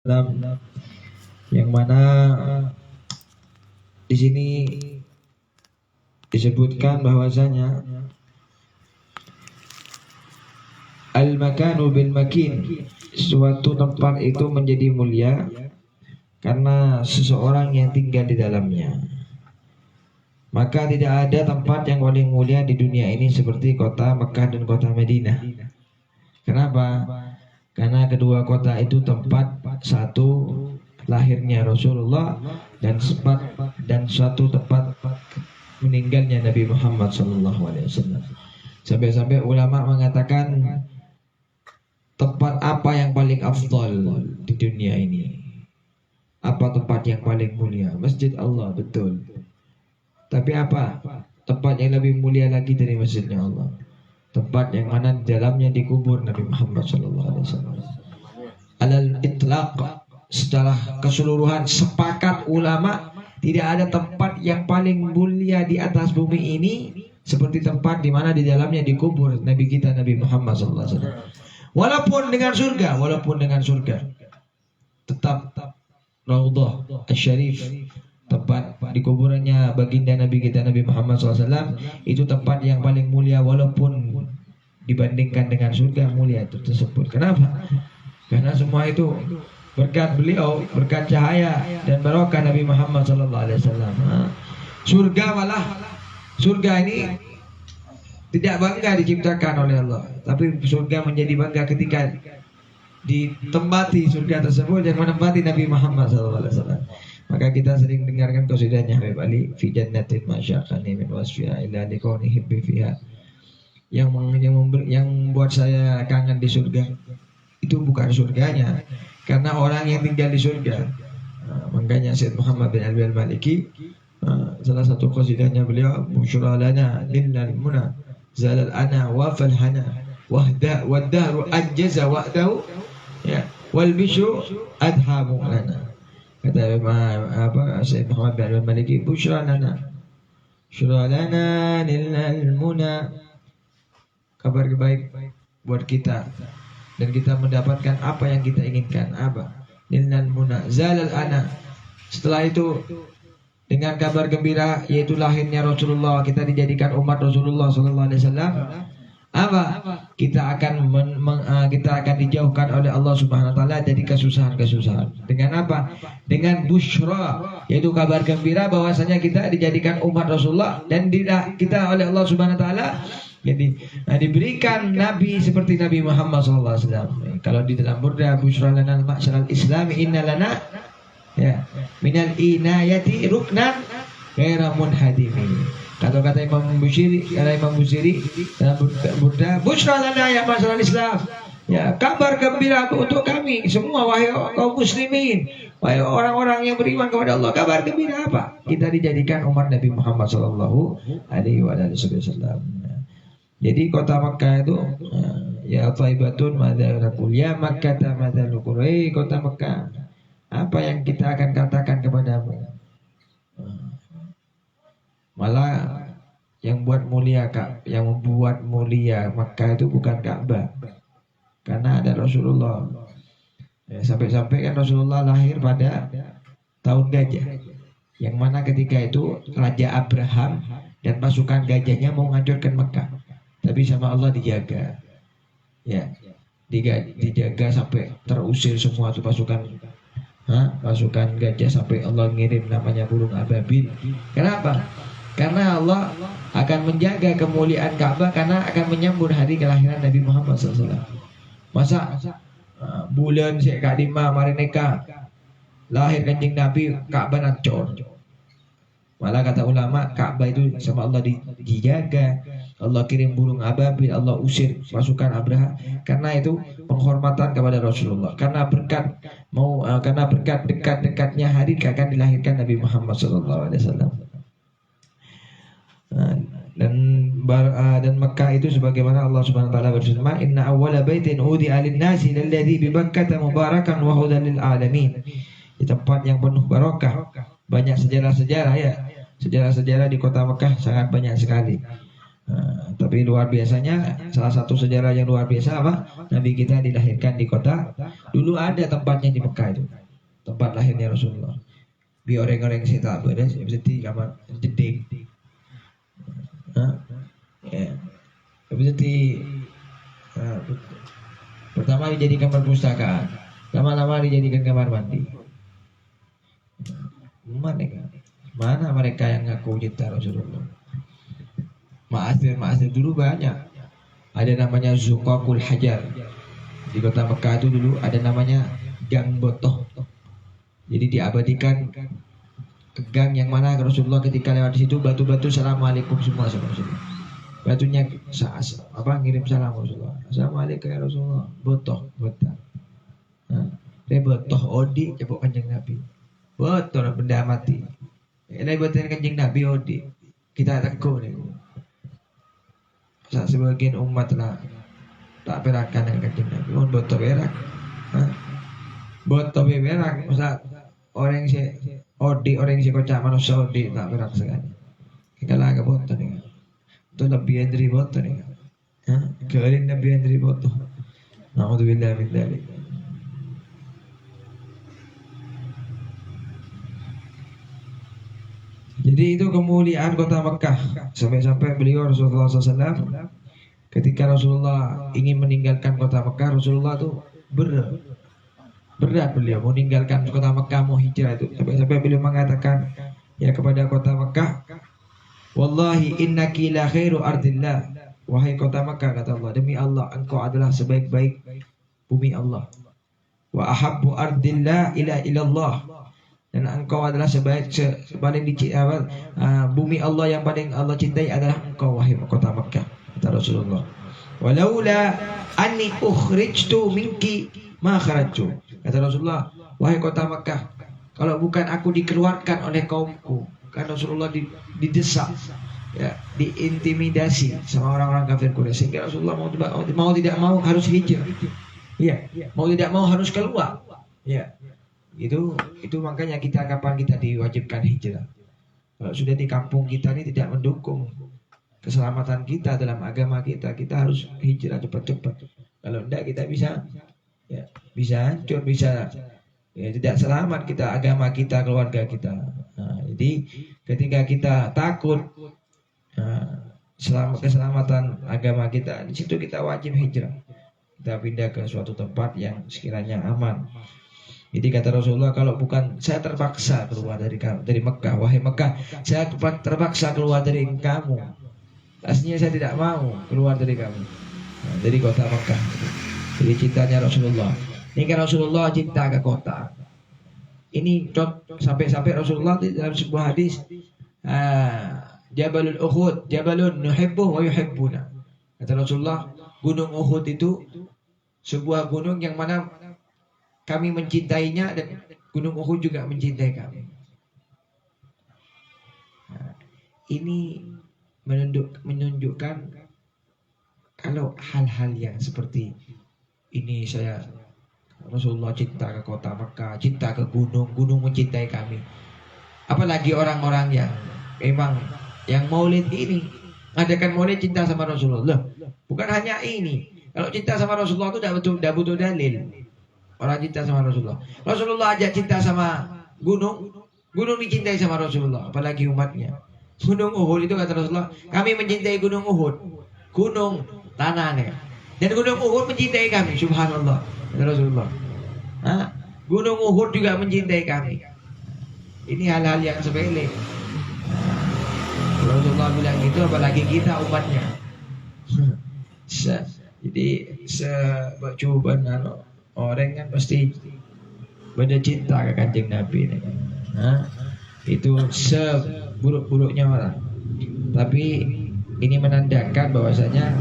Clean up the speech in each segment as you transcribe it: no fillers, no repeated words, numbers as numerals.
yang mana di sini disebutkan bahwasanya al-makanu bil makin, suatu tempat itu menjadi mulia karena seseorang yang tinggal di dalamnya. Maka tidak ada tempat yang paling mulia di dunia ini seperti kota Mekah dan kota Madinah. Kenapa? Karena kedua kota itu tempat satu lahirnya Rasulullah dan suatu tempat meninggalnya Nabi Muhammad SAW. Sampai-sampai ulama mengatakan tempat apa yang paling afdal di dunia ini? Apa tempat yang paling mulia? Masjid Allah, betul. Tapi apa tempat yang lebih mulia lagi dari masjidnya Allah? Tempat yang mana di dalamnya dikubur Nabi Muhammad SAW. Alal itlaq, secara keseluruhan sepakat ulama tidak ada tempat yang paling mulia di atas bumi ini seperti tempat di mana di dalamnya dikubur Nabi kita Nabi Muhammad SAW. Walaupun dengan surga, tetap Raudhah Asy-Syarif, tempat di kuburannya baginda Nabi kita Nabi Muhammad SAW, itu tempat yang paling mulia walaupun dibandingkan dengan surga mulia itu tersebut. Kenapa? Karena semua itu berkat beliau, berkat cahaya dan barokah Nabi Muhammad SAW. Surga ini tidak bangga diciptakan oleh Allah, tapi surga menjadi bangga ketika ditempati surga tersebut yang menempati Nabi Muhammad SAW. Maka kita sering dengarkan qasidahnya Habib Ali, fi jannatin masyaqani min wasfiha ila liqauni hibbi fiha. Yang buat saya kangen di surga itu bukan surganya, karena orang yang tinggal di surga. Makanya Syed Muhammad bin Alwi al-Maliki, salah satu qasidahnya beliau, busyra lana linnal muna zalal ana wa fal hana wahda wadahru anjaza wa'dahu, ya, wal bishru adhamu lana. Kata Syed Muhammad bin Alwi al-Maliki, busyra lana linnal muna, kabar baik buat kita dan kita mendapatkan apa yang kita inginkan. Apa? Linnal muna zalal ana. Setelah itu dengan kabar gembira yaitu lahirnya Rasulullah, kita dijadikan umat Rasulullah SAW. Apa? Kita akan dijauhkan oleh Allah Subhanahu wa taala dari kesusahan-kesusahan. Dengan apa? Dengan busyra, yaitu kabar gembira bahwasanya kita dijadikan umat Rasulullah dan kita oleh Allah Subhanahu wa taala jadi diberikan nabi seperti Nabi Muhammad SAW. Kalau di dalam burda, busyra lana al-ma'syaral islami inna lana, ya, minal inayati ruknan ghaira munhadimi. Kalau kata Imam Busiri dalam burda, busyra lana ya ma'syaral islam, ya, kabar gembira untuk kami semua wahai kaum muslimin, wahai orang-orang yang beriman kepada Allah. Kabar gembira apa? Kita dijadikan umat Nabi Muhammad SAW. Jadi kota Makkah itu, ya Thaibatun madalukul, ya Makkah madalukul, kota Makkah, apa yang kita akan katakan kepadamu? Malah yang membuat mulia Makkah itu bukan Ka'bah, karena ada Rasulullah. Ya, sampai-sampai kan Rasulullah lahir pada tahun gajah, yang mana ketika itu Raja Abraham dan pasukan gajahnya mau menghancurkan Makkah, tapi sama Allah dijaga, ya, dijaga sampai terusir semua itu pasukan gajah, sampai Allah ngirim namanya burung ababil. Kenapa? Karena Allah akan menjaga kemuliaan Ka'bah, karena akan menyambut hari kelahiran Nabi Muhammad SAW. Masa bulan Sekadima Marineka lahir kanjeng Nabi, Ka'bah hancur. Malah kata ulama, Ka'bah itu sama Allah dijaga. Allah kirim burung ababil, Allah usir pasukan Abraha. Karena itu penghormatan kepada Rasulullah. Karena berkat dekat-dekatnya hari akan dilahirkan Nabi Muhammad SAW. Dan Mekah itu sebagaimana Allah Subhanahu wa taala berfirman, inna awwala baitin udi'a lin-nasi lalladzi bi Bakkah mubarakan wa hudan lil alamin. Di tempat yang penuh barokah, banyak sejarah-sejarah, ya. Sejarah-sejarah di kota Mekah sangat banyak sekali. Tapi luar biasanya, salah satu sejarah yang luar biasa apa? Nabi kita dilahirkan di kota. Dulu ada tempatnya di Mekah itu, tempat lahirnya Rasulullah. Bi orang-orang sih tak beres, mesti kamar jeding. Ya. Mesti pertama dijadikan perpustakaan, lama-lama dijadikan kamar mandi. Mana mereka yang ngaku cinta Rasulullah? Ma'asir dulu banyak. Ada namanya Zuqaqul Hajar. Di kota Mekah itu dulu ada namanya Gang Botoh. Jadi diabadikan ke gang yang mana Rasulullah ketika lewat di situ batu-batu assalamualaikum semua sama Rasulullah. Batunya ngirim salam Rasulullah. Assalamualaikum ya Rasulullah. Botoh. Botoh odi cepok kanjeng Nabi. Botoh benda mati. Ini botoh kanjeng Nabi odi. Kita teguh nih. Sebagian umat lah tak berakan dengan kanjeng Nabi. Botoh berak. Botoh berak. Masa orang si odi, orang si kocak manusia odi tak berak sekali. Kita lah ke botoh nih. Itu lebih dari botoh nih. Kalian lebih dari botoh. Na'udzubillah min dzalik. Jadi itu kemuliaan kota Mekah. Sampai-sampai beliau Rasulullah SAW ketika Rasulullah ingin meninggalkan kota Mekah, Rasulullah itu berat beliau meninggalkan kota Mekah, mau hijrah itu. Sampai-sampai beliau mengatakan ya kepada kota Mekah, wallahi innaki la khairu ardillah. Wahai kota Mekah, kata Allah, demi Allah engkau adalah sebaik-baik bumi Allah. Wa ahabbu ardillah ila ilallah. Dan engkau adalah paling bumi Allah yang paling Allah cintai adalah engkau wahai kota Mekah, kata Rasulullah. Walaula anni ukhrijtu minki ma kharajtu. Kata Rasulullah, wahai kota Mekah, kalau bukan aku dikeluarkan oleh kaumku. Karena Rasulullah didesak, ya, diintimidasi sama orang-orang kafir Quraisy. Sehingga Rasulullah mau tidak mau harus hijrah. Iya, mau tidak mau harus keluar. Ya. Itu makanya kapan kita diwajibkan hijrah. Kalau sudah di kampung kita ini tidak mendukung keselamatan kita dalam agama kita harus hijrah cepat-cepat. Kalau tidak kita bisa hancur, tidak selamat kita, agama kita, keluarga kita. Jadi ketika kita takut keselamatan agama kita, di situ kita wajib hijrah. Kita pindah ke suatu tempat yang sekiranya aman. Jadi kata Rasulullah, kalau bukan saya terpaksa keluar dari Mekah, wahai Mekah, saya terpaksa keluar dari kamu. Aslinya saya tidak mau keluar dari kamu, dari kota Mekah. Jadi cintanya Rasulullah. Ini kan Rasulullah cinta ke kota. Ini sampai Rasulullah di dalam sebuah hadis, Jabalul Uhud, Jabalun nuhibbuh wa yuhibbuna. Kata Rasulullah, gunung Uhud itu sebuah gunung yang mana kami mencintainya dan gunung Uhud juga mencintai kami. Ini menunjukkan kalau hal-hal yang seperti ini Rasulullah cinta ke kota Mekah, cinta ke gunung mencintai kami. Apalagi orang-orang yang memang yang maulid ini, adakan maulid cinta sama Rasulullah. Bukan hanya ini. Kalau cinta sama Rasulullah itu tidak butuh dalil. Orang cinta sama Rasulullah. Rasulullah ajak cinta sama gunung dicintai sama Rasulullah, apalagi umatnya. Gunung Uhud itu kata Rasulullah, kami mencintai gunung Uhud, gunung tanahnya. Dan gunung Uhud mencintai kami, subhanallah, kata Rasulullah. Gunung Uhud juga mencintai kami. Ini hal-hal yang sepele. Rasulullah bilang gitu, apalagi kita umatnya. Jadi sebacubaan orang kan pasti beda cinta ke kanjeng Nabi ini. Itu seburuk-buruknya orang. Tapi ini menandakan bahwasanya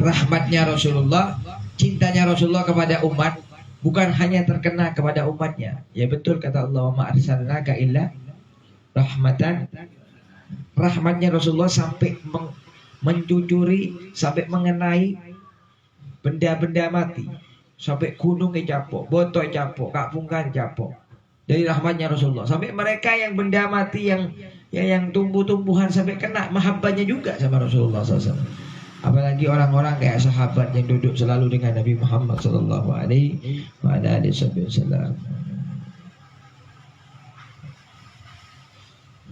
rahmatnya Rasulullah, cintanya Rasulullah kepada umat bukan hanya terkena kepada umatnya. Ya betul kata Allah, wa ma arsalnaka illa rahmatan. Rahmatnya Rasulullah sampai mencucuri, sampai mengenai benda-benda mati, sampai gunung capok, botol capok, kak pungkan capok. dari rahmatnya Rasulullah. Sampai mereka yang benda mati yang tumbuh-tumbuhan sampai kena mahabbahnya juga sama Rasulullah SAW. Apalagi orang-orang kayak sahabat yang duduk selalu dengan Nabi Muhammad Sallallahu Alaihi Wasallam.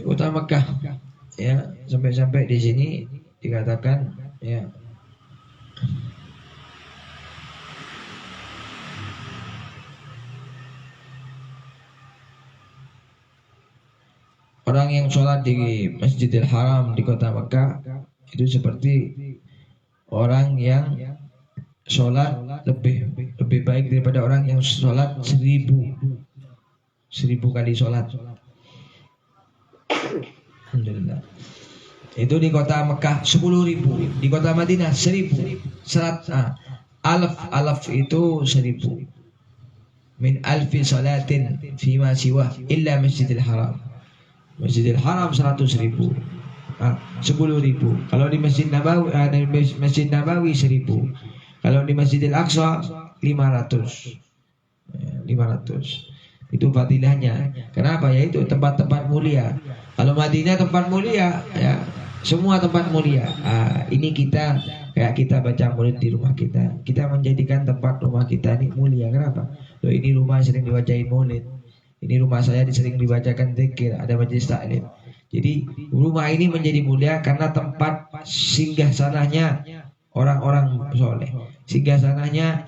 Kota Mekah, ya, sampai di sini dikatakan, ya, orang yang sholat di Masjidil Haram di Kota Mekah itu seperti orang yang sholat lebih baik daripada orang yang sholat 1000 kali sholat. Alhamdulillah. Itu di Kota Mekah 10.000, di Kota Madinah 1.000. Alaf itu 1.000. Min alfi salatin fima siwah illa Masjidil Haram. Masjidil Haram 100.000. 10.000. Kalau di Masjid Nabawi, Masjid Nabawi 1.000. Kalau di Masjidil Aqsa 500. 500. Itu fadilahnya. Kenapa? Ya itu tempat-tempat mulia. Kalau Madinah tempat mulia, ya, semua tempat mulia. Ini kita kayak kita baca maulid di rumah kita. Kita menjadikan tempat rumah kita ini mulia. Kenapa? Loh, ini rumah sering dibacain maulid. Ini rumah saya sering dibacakan zikir, ada majelis taklim. Jadi rumah ini menjadi mulia karena tempat singgah sananya orang-orang soleh. Singgah sananya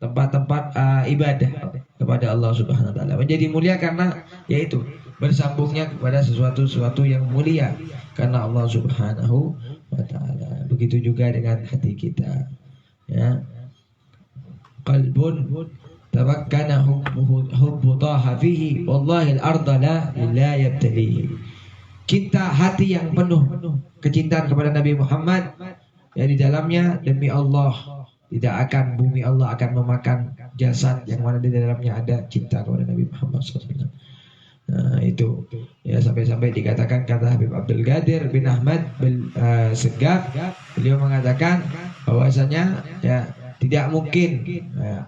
tempat-tempat ibadah kepada Allah Subhanahu Wa Taala. Menjadi mulia karena yaitu bersambungnya kepada sesuatu yang mulia karena Allah Subhanahu Wa Taala. Begitu juga dengan hati kita, ya. Qalbun tabakkana hubbu taha fihi wallahi al-ardha la yabtali. Cinta hati yang penuh kecintaan kepada Nabi Muhammad, ya, di dalamnya demi Allah tidak akan bumi Allah akan memakan jasad yang mana di dalamnya ada cinta kepada Nabi Muhammad SAW. Nah, itu, ya, sampai-sampai dikatakan kata Habib Abdul Qadir bin Ahmad Segaf, beliau mengatakan bahwasanya, ya, tidak mungkin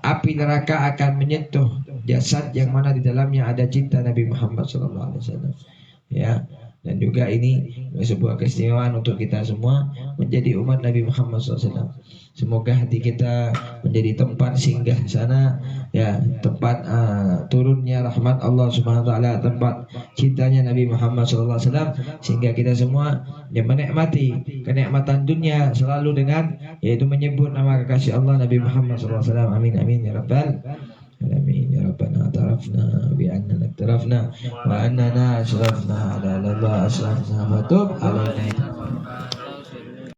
api neraka akan menyentuh jasad yang mana di dalamnya ada cinta Nabi Muhammad SAW. Ya, dan juga ini sebuah keistimewaan untuk kita semua menjadi umat Nabi Muhammad SAW. Semoga hati kita menjadi tempat singgah sana, ya, tempat turunnya rahmat Allah Subhanahu Wa Taala, tempat cintanya Nabi Muhammad SAW, sehingga kita semua yang menikmati kenikmatan dunia selalu dengan yaitu menyebut nama kekasih Allah Nabi Muhammad SAW. Amin amin ya rabbal alamin. Ya Rabbana atarafna bi annana iktarafna wa annana asrafna ala Allah asrafna fatub alaina.